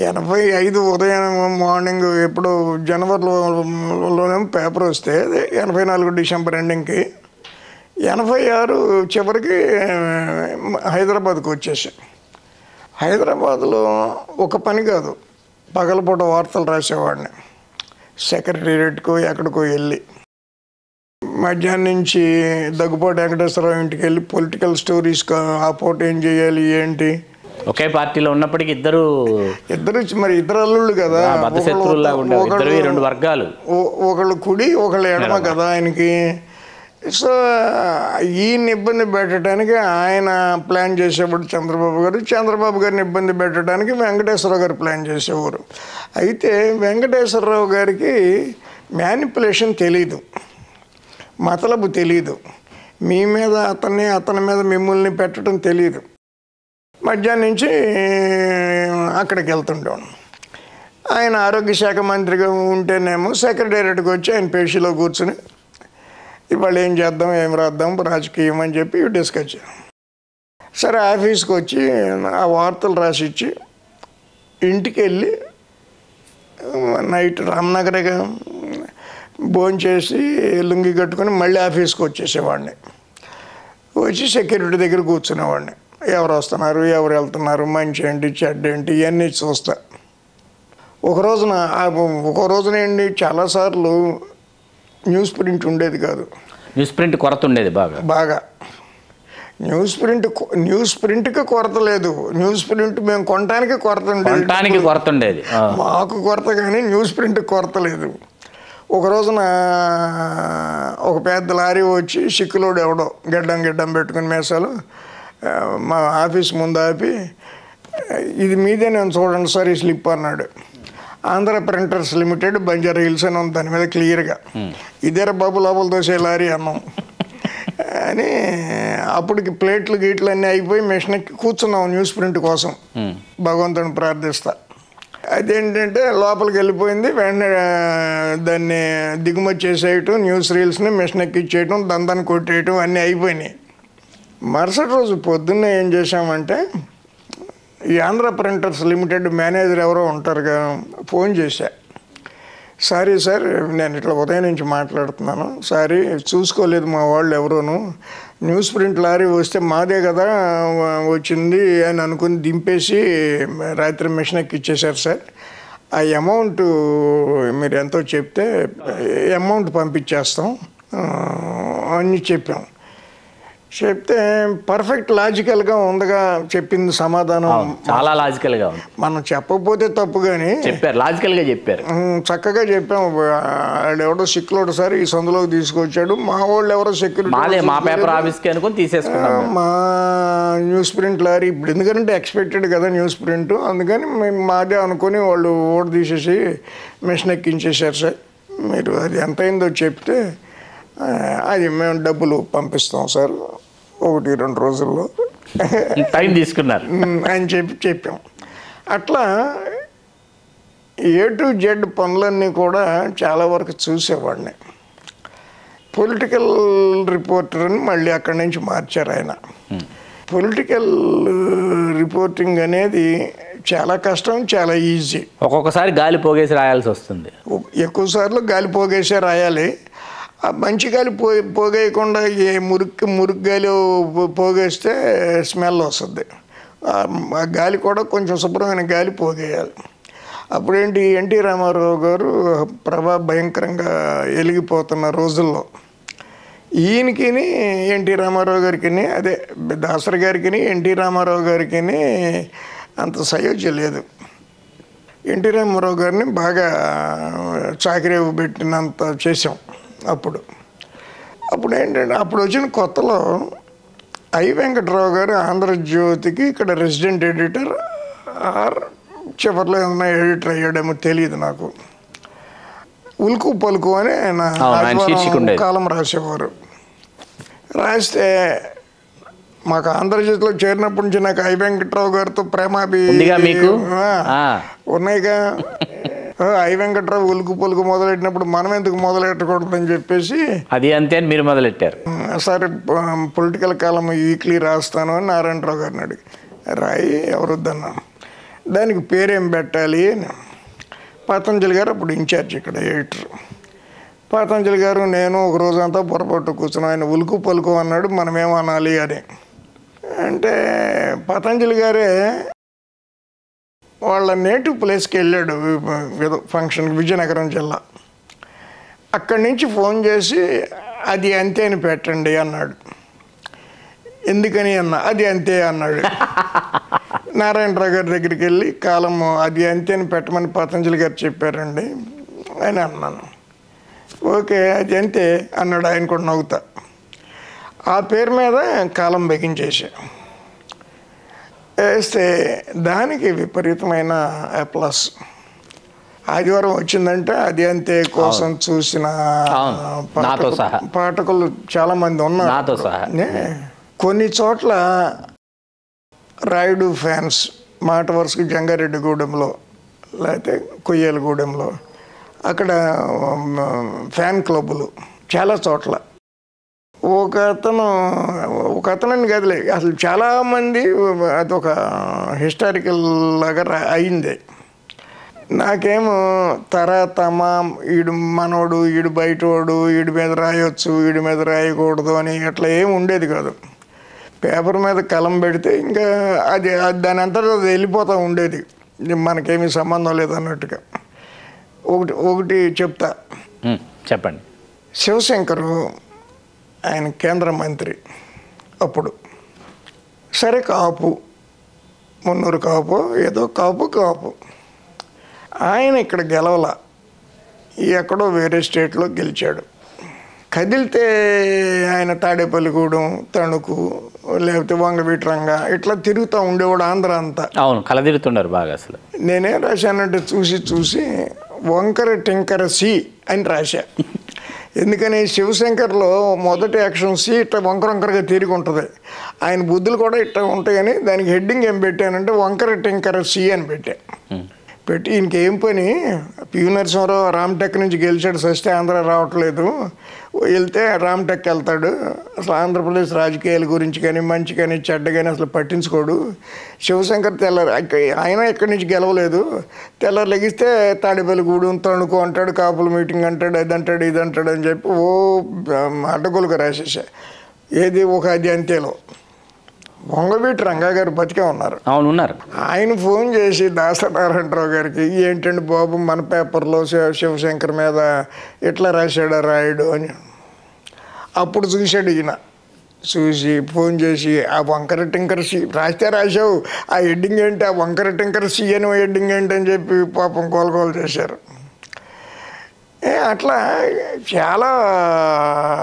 85 ఉదయం మార్నింగ్ ఎప్పుడు జనవరిలోనే పేపర్ వస్తే 84 డిసెంబర్ ఎండింగ్కి 86 చివరికి హైదరాబాద్కి వచ్చేసాం. హైదరాబాద్లో ఒక పని కాదు, పగలపూట వార్తలు రాసేవాడిని. సెక్రటేరియట్కో ఎక్కడికో వెళ్ళి మధ్యాహ్నం నుంచి దగ్గుపాటి వెంకటేశ్వరరావు ఇంటికి వెళ్ళి పొలిటికల్ స్టోరీస్ ఆ పూట ఏం చేయాలి ఏంటి. ఒకే పార్టీలో ఉన్నప్పటికీ ఇద్దరు మరి ఇద్దరు అల్లుళ్ళు కదా, రెండు వర్గాలు, ఒకళ్ళు కుడి ఒకళ్ళు ఎడమ కదా ఆయనకి. సో ఈయన ఇబ్బంది పెట్టడానికి ఆయన ప్లాన్ చేసేవాడు చంద్రబాబు గారిని ఇబ్బంది పెట్టడానికి వెంకటేశ్వరరావు గారు ప్లాన్ చేసేవారు. అయితే వెంకటేశ్వరరావు గారికి మ్యానిపులేషన్ తెలీదు, మతలబు తెలీదు, మీ మీద అతని మీద మిమ్మల్ని పెట్టడం తెలీదు. మధ్యాహ్నం నుంచి అక్కడికి వెళ్తుంటాం. ఆయన ఆరోగ్య శాఖ మంత్రిగా ఉంటేనేమో సెక్రటేరియట్కి వచ్చి ఆయన పేషీలో కూర్చుని ఇవాళ ఏం చేద్దాం, ఏం రాద్దాం, రాజకీయం అని చెప్పి డిస్కస్ చేయాలి. సరే ఆఫీస్కి వచ్చి ఆ వార్తలు రాసిచ్చి ఇంటికి వెళ్ళి నైట్ రామ్నగర్గా భోంచేసి లుంగి కట్టుకొని మళ్ళీ ఆఫీస్కి వచ్చేసేవాడిని. వచ్చి సెక్యూరిటీ దగ్గర కూర్చునేవాడిని. ఎవరు వస్తున్నారు, ఎవరు వెళ్తున్నారు, మంచి ఏంటి చెడ్డ ఏంటి ఇవన్నీ చూస్తా. ఒక రోజున ఏంటి చాలాసార్లు న్యూస్ ప్రింట్ ఉండేది కాదు. న్యూస్ ప్రింట్ కొరత ఉండేది బాగా. న్యూస్ ప్రింట్కి కొరత లేదు, న్యూస్ ప్రింట్ మేము కొనడానికి కొరత ఉండేది. మాకు కొరత కానీ న్యూస్ ప్రింట్కి కొరత లేదు. ఒక రోజున ఒక పెద్ద లారీ వచ్చి సిక్కులోడు ఎవడో గడ్డం పెట్టుకుని మేసాలు మా ఆఫీస్ ముందు ఆపి, ఇది మీదే, నేను చూడండి సార్ ఈ స్లిప్ అన్నాడు. Andhra printers limited Banjara hills అని ఉంది దాని మీద క్లియర్గా. ఇదేరా బాబు లోపల దోసే లారీ అన్నాం అని. అప్పటికి ప్లేట్లు గీట్లు అన్నీ అయిపోయి మిషన్ ఎక్కి కూర్చున్నాం న్యూస్ ప్రింట్ కోసం, భగవంతుని ప్రార్థిస్తా. అదేంటంటే లోపలికి వెళ్ళిపోయింది. వెంటనే దాన్ని దిగుమతి చేసేయటం, న్యూస్ రీల్స్ని మిషన్ ఎక్కిచ్చేయటం, దందాన్ని కొట్టేయటం అన్నీ అయిపోయినాయి. మరుసటి రోజు పొద్దున్నే ఏం చేశామంటే ఈ ఆంధ్ర ప్రింటర్స్ లిమిటెడ్ మేనేజర్ ఎవరో ఉంటారుగా, ఫోన్ చేశా. సారీ సార్, నేను ఇట్లా ఉదయం నుంచి మాట్లాడుతున్నాను, సారీ చూసుకోలేదు మా వాళ్ళు ఎవరోను, న్యూస్ ప్రింట్ లారీ వస్తే మాదే కదా వచ్చింది అని అనుకుని దింపేసి రాత్రి మిషన్ ఎక్కిచ్చేశారు సార్. ఆ అమౌంట్ మీరు ఎంతో చెప్తే అమౌంట్ పంపించేస్తాం అని చెప్పాం. చెప్తే పర్ఫెక్ట్ లాజికల్గా ఉందిగా చెప్పింది సమాధానం, చాలా లాజికల్గా ఉంది. మనం చెప్పకపోతే తప్పు కానీ చెప్పారు, లాజికల్గా చెప్పారు, చక్కగా చెప్పాం. ఆడెవడో సిక్కులోడు సార్ ఈ సందులోకి తీసుకొచ్చాడు, మా వాళ్ళు ఎవరో సెక్యూరిటీ మా పేపర్ ఆఫీస్కి అనుకుని తీసేసుకున్నాం మా న్యూస్ ప్రింట్ లారీ. ఇప్పుడు ఎందుకంటే ఎక్స్పెక్టెడ్ కదా న్యూస్ ప్రింట్, అందుకని మేము మాదే అనుకుని వాళ్ళు ఓటు తీసేసి మిషన్ ఎక్కించేశారు సార్. మీరు అది ఎంత అయిందో చెప్తే అది మేము డబ్బులు పంపిస్తాం సార్ 1-2 రోజుల్లో టైం తీసుకున్నారు అని చెప్పాం. అట్లా A to Z పనులన్నీ కూడా చాలా వరకు చూసేవాడిని. పొలిటికల్ రిపోర్టర్ అని మళ్ళీ అక్కడి నుంచి మార్చారు ఆయన. పొలిటికల్ రిపోర్టింగ్ అనేది చాలా కష్టం, చాలా ఈజీ. ఒక్కొక్కసారి గాలి పోగేసి రాయాల్సి వస్తుంది, ఎక్కువ సార్లు గాలి పోగేసే రాయాలి. ఆ మంచి గాలి పోగేయకుండా మురికి గాలి పోగేస్తే స్మెల్ వస్తుంది. ఆ గాలి కూడా కొంచెం శుభ్రమైన గాలి పోగేయాలి. అప్పుడేంటి ఎన్టీ రామారావు గారు ప్రభావం భయంకరంగా వెలిగిపోతున్న రోజుల్లో ఈయనకి ఎన్టీ రామారావు గారికి, అదే దాసరి గారికి ఎన్టీ రామారావు గారికి అంత సయోధ్య లేదు. ఎన్టీ రామారావు గారిని బాగా చాకరీ పెట్టినంత చేసాం. అప్పుడు ఏంటంటే అప్పుడు వచ్చిన కొత్తలో ఐ వెంకటరావు గారు ఆంధ్రజ్యోతికి ఇక్కడ రెసిడెంట్ ఎడిటర్ ఆర్ చివరిలో ఏమన్నా ఎడిటర్ అయ్యాడేమో తెలియదు నాకు. ఉల్కు పలుకు అని ఆయన కాలం రాసేవారు. రాస్తే మాకు ఆంధ్రజ్యోతిలో చేరినప్పటి నుంచి నాకు ఐ వెంకటరావు గారితో ప్రేమాభి ఉన్నాయిగా. ఐ వెంకటరావు ఉలుకు పొలుకు మొదలెట్టినప్పుడు మనం ఎందుకు మొదలెట్టకూడదని చెప్పేసి అది అంతే మీరు మొదలెట్టారు. సరే పొలిటికల్ కాలం వీక్లీ రాస్తాను అని నారాయణరావు గారిని అడిగి రాయి ఎవరొద్దన్నా. దానికి పేరేం పెట్టాలి అని. పతంజలి గారు అప్పుడు ఇన్ఛార్జ్ ఇక్కడ ఎడిటర్. పతంజలి గారు నేను ఒక రోజంతా పొరపట్టు కూర్చున్నాం. ఆయన ఉలుకు పలుకు అన్నాడు, మనమేమనాలి అని. అంటే పతంజలి గారే వాళ్ళ నేటివ్ ప్లేస్కి వెళ్ళాడు ఫంక్షన్కి, విజయనగరం జిల్లా. అక్కడి నుంచి ఫోన్ చేసి అది అంతే అని పెట్టండి అన్నాడు. ఎందుకని అన్న, అది అంతే అన్నాడు. నారాయణరావు గారి దగ్గరికి వెళ్ళి కాలము అది అంతే అని పెట్టమని పతంజలి గారు చెప్పారండి అని అన్నాను. ఓకే అది అంతే అన్నాడు ఆయన కూడా నవ్వుతా. ఆ పేరు మీద కాలం బిగించేసా. వేస్తే దానికి విపరీతమైన ప్లస్. ఆదివారం వచ్చిందంటే అది అంతే కోసం చూసిన పాఠకులు చాలామంది ఉన్నారు. కొన్ని చోట్ల రాయుడు ఫ్యాన్స్ మాట వరుసకు జంగారెడ్డిగూడెంలో లేకపోతే కొయ్యేలగూడెంలో అక్కడ ఫ్యాన్ క్లబ్బులు చాలా చోట్ల. ఒక అతనని గదిలే అసలు చాలామంది అదొక హిస్టారికల్ లాగా అయింది. నాకేమో తమా ఈడు మనోడు, ఈడు బయటోడు, ఈడి మీద రాయొచ్చు, ఈడి మీద రాయకూడదు అని అట్లా ఏమి ఉండేది కాదు. పేపర్ మీద కలం పెడితే ఇంకా అది దాని అంతటా అది వెళ్ళిపోతూ ఉండేది, మనకేమీ సంబంధం లేదన్నట్టుగా. ఒకటి చెప్తా, చెప్పండి. శివశంకరు ఆయన కేంద్ర మంత్రి అప్పుడు. సరే కాపు, మున్నూరు కాపు, ఏదో కాపు ఆయన ఇక్కడ గెలవల, ఎక్కడో వేరే స్టేట్లో గెలిచాడు. కదిలితే ఆయన తాడేపల్లిగూడెం, తణుకు, లేకపోతే వంగవీట్రంగా ఇట్లా తిరుగుతూ ఉండేవాడు ఆంధ్ర అంతా. అవును, కలదిరుతున్నారు బాగా. అసలు నేనేం రాశానంటే చూసి వంకర టింకర సి అని రాశా. ఎందుకని శివశంకర్లో మొదటి యాక్షన్ సి ఇట్లా వంకరగా తిరిగి ఉంటుంది. ఆయన బుద్ధులు కూడా ఇట్లా ఉంటాయని దానికి హెడ్డింగ్ ఏం పెట్టానంటే వంకర టింకర సి అని పెట్టి ఇంకేం పని, పివి నరసింహారావు రామ్టెక్ నుంచి గెలిచాడు, సస్తే ఆంధ్ర రావట్లేదు, వెళ్తే రామ్టెక్ వెళ్తాడు, అసలు ఆంధ్రప్రదేశ్ రాజకీయాల గురించి కానీ మంచి కానీ చెడ్డ కానీ అసలు పట్టించుకోడు. శివశంకర్ ఆయన ఎక్కడి నుంచి గెలవలేదు, తెల్లారు లెగిస్తే తాడేపల్లిగూడెం, తణుకు అంటాడు, కాపుల మీటింగ్ అంటాడు, అది అంటాడు ఇది అంటాడు అని చెప్పి అడ్డగోలుగా రాసేసా. ఏది ఒక అది అంతేలో వంగవీటి రంగా గారు బతికే ఉన్నారు. అవును, ఉన్నారు. ఆయన ఫోన్ చేసి దాసనారాయణరావు గారికి, ఏంటండి బాబు మన పేపర్లో శివశంకర్ మీద ఇట్లా రాశాడా రాయుడు అని. అప్పుడు చూశాడు ఈయన, చూసి ఫోన్ చేసి ఆ వంకర టింకర సి రాశావు, ఆ హెడ్డింగ్ ఏంటి, ఆ వంకర టింకర సి అని హెడ్డింగ్ ఏంటి అని చెప్పి పాపం కోలుకోలు చేశారు. అట్లా చాలా